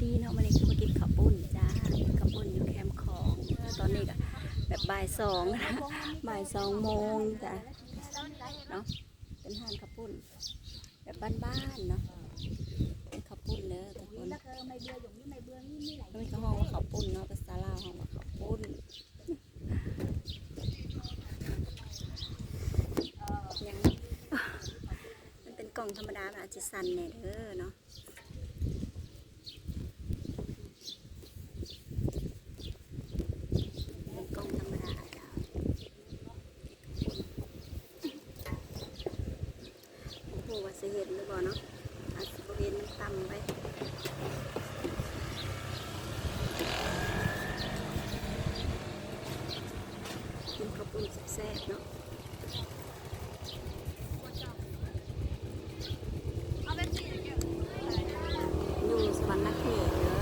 ดีเนาะมาเลยคือมากินข้าวปุ้นจ้าข้าวปุ้นอยู่แคมป์ของตอนนี้ก็แบบบ่ายสองนะบ่าย2 โมงจ้ะเนาะเป็นห้านข้าวปุ้นแบบบ้านๆเนาะเป็นข้าวปุ้นเนอะทุกคนไม่ก็ห้องว่าข้าวปุ้นเนาะภาษาลาวห้องว่าข้าวปุ้นยังมันเป็นกล่องธรรมดาอาจจะสั่นแน่เด้อเนาะกล่องธรรมดาจ้ะโอ้โหว่าจะเห็นหรือเปล่าเนาะอาจจะเห็นมันต่ำไปกินข้าวปุ้นแซ่บๆเนาะอยู่สวรรค์เขตเด้อ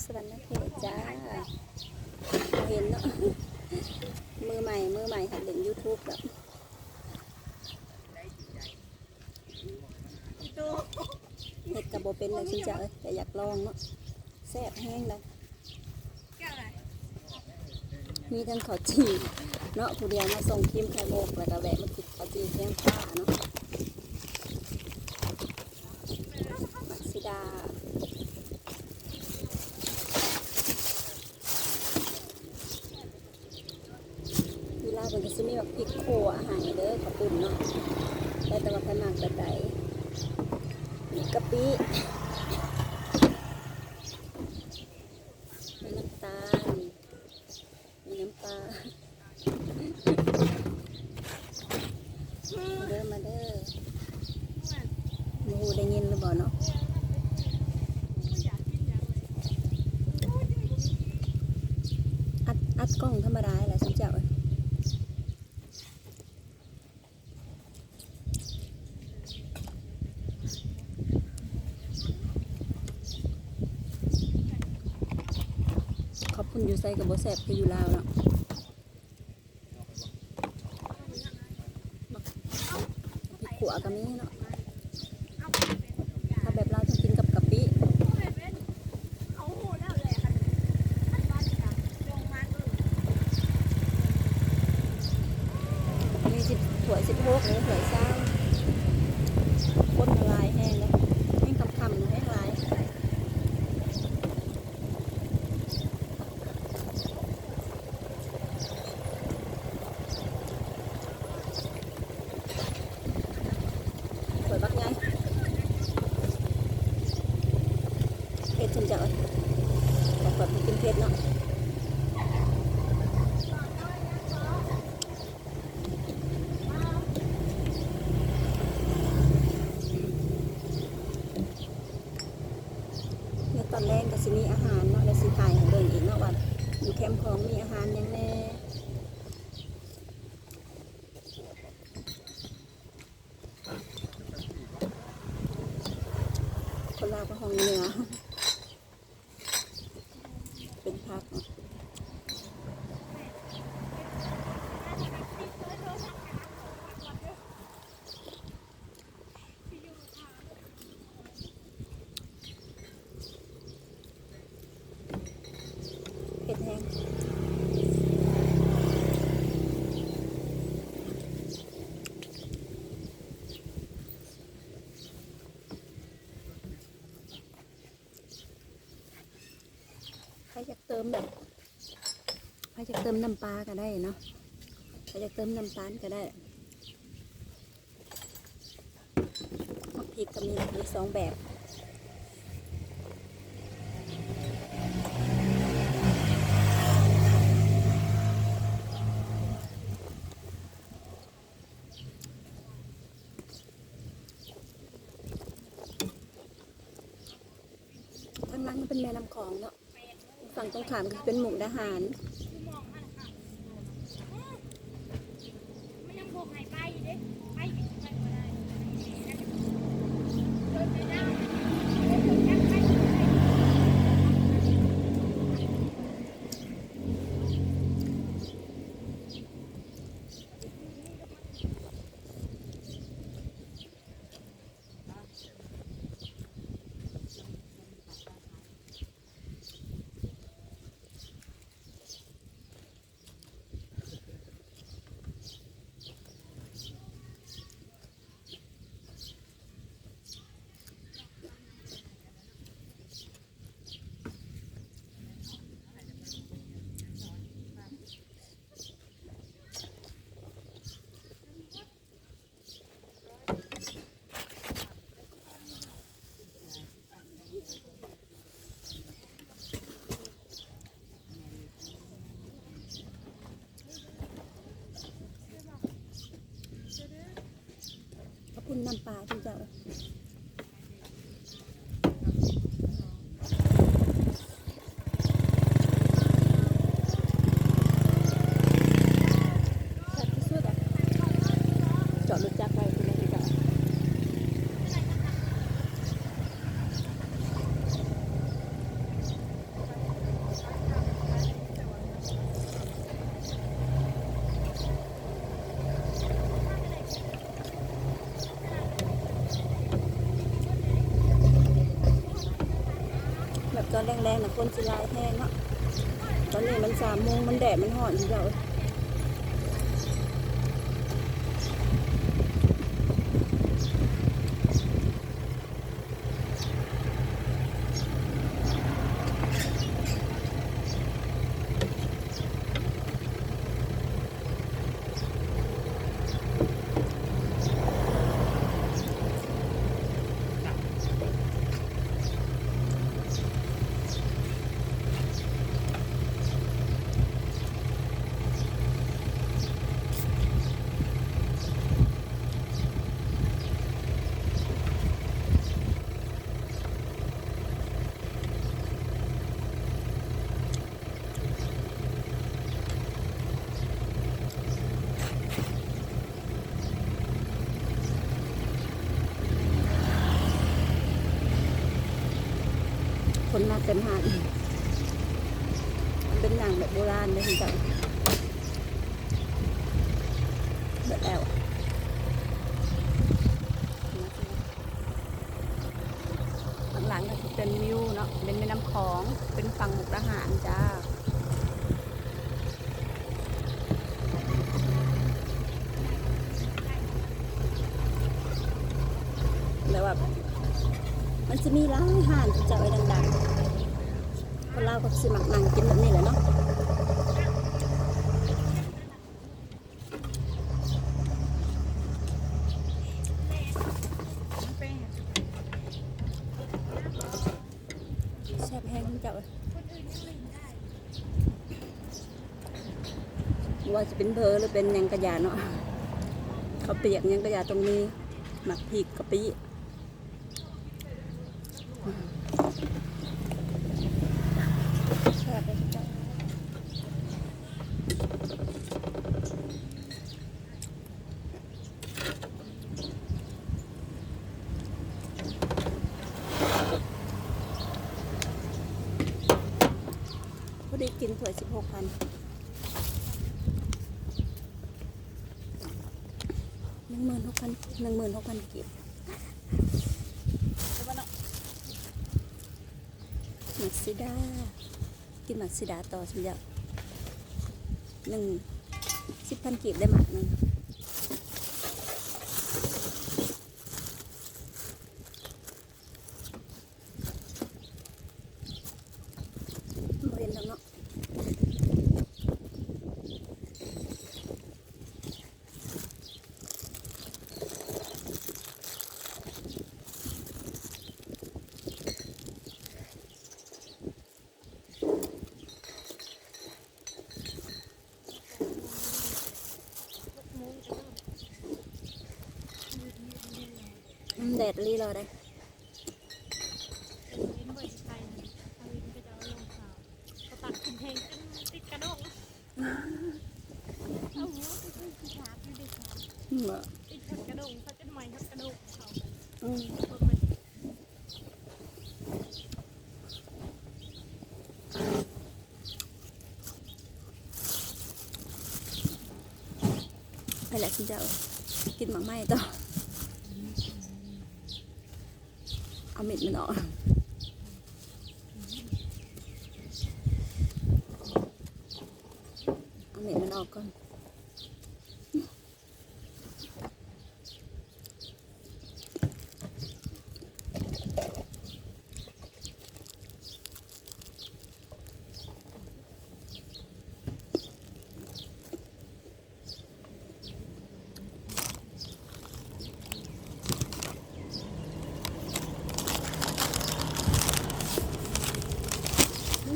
สวรรค์เขตจ้าเห็นเนาะมือใหม่หัดเล่น YouTube แบบเห็ดกับโบเป็นเลยชิจ้าแต่อยากลองเนาะแซ่บแห้งเลยมีทั้งข้าวจี่เนาะผู้เดียวมาส่งครีมไข่มุกแล้วก็แวะมากินข้าวจี่แกงป่าเนาะมักซิดาเวลาเป็นก็จะมีแบบพริกโขอาหารเด้อข้าวปุ้นเนาะแต่ว่าขนาดแบบไหนมีกะปิมีน้ำตาลมีน้ำปลามาเด้อหมูได้ยินหรือเปล่าเนาะอัดกล้องธรรมดาแหละฉันเจ้าขอบคุณอยู่ใส่กับโบแซบคืออยู่ลาวเนาะพริกขั่วก็มีเนาะถ้าแบบเราต้องกินกับกะปิมีถ้วย16หรือถ้วย20คนละลายแห้งเลยแห้งคำๆแห้งลายบักไงเผ็ดจังจังบอกแบบกินเผ็ดเนาะเนี่ยตอนแรกก็สิมีอาหารเนาะและสิถ่ายให้เบิ่งอีกเนาะว่าอยู่แคมป์ของมีอาหารยังแน่คนลาวก็ห้องเหนือเป็นผักเผ็ดแห้งใครอยากเติมแบบใครอยากเติมน้ำปลาก็ได้เนาะใครอยากเติมน้ำตาลก็ได้พริกก็มี2 แบบทางนั้นเป็นแม่น้ำคลองเนาะฝั่งตรงข้ามก็เป็นหมู่ทหาร ปุ่นน้ำปลาที่เจ้าจอดรถจักรไปคุณเลยจ้ะแบบตอนแรงๆนะคนสิลายแห้งเนาะตอนนี้มัน3 โมงมันแดดมันห่อนที่เจ้าคนมาเต็มหาดเป็นหนังแบบโบราณเลยที่เจ้าแบบแล้วข้างหลังก็จะเป็นวิวเนาะเป็นแม่น้ำของเป็นฝั่งมุกดาหารจ้าแล้วแบบมันจะมีร้านอาหารที่เจ้าไอ้ดังๆคนเราก็สิมักนั่งกินแบบนี้แหละเนาะแซ่บแห้งที่เจ้าว่าจะเป็นเพอหรือเป็นยังกระยาเนาะเขาเปียกยังกระยาตรงนี้หมักพริกกะปิแซ่บเลยจ้ะพอดีกินถ้วย16,000 16,000กีบมักซิดากินมักซิดาต่อสิจ้ะ10,000 กีบได้หมักหนึ่งบ่เห็นแล้วเนาะแดดรีรอได้ตัดกินเพลงติดกระดกเอาหัวติดขาติดขา ติดขัดกระดงเขาจะทำไมขัดกระดงเขาไปแหละสิเจ้ากินหมากไหม้ต่อเอาเม็ดมันออกเอาเม็ดมันออกก่อน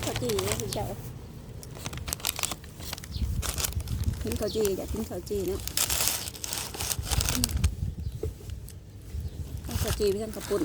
ข้าวจีเลยสิเจ้ากินข้าวจีอยากกินข้าวจีเนาะ ขี่ไปทางกระปุ่น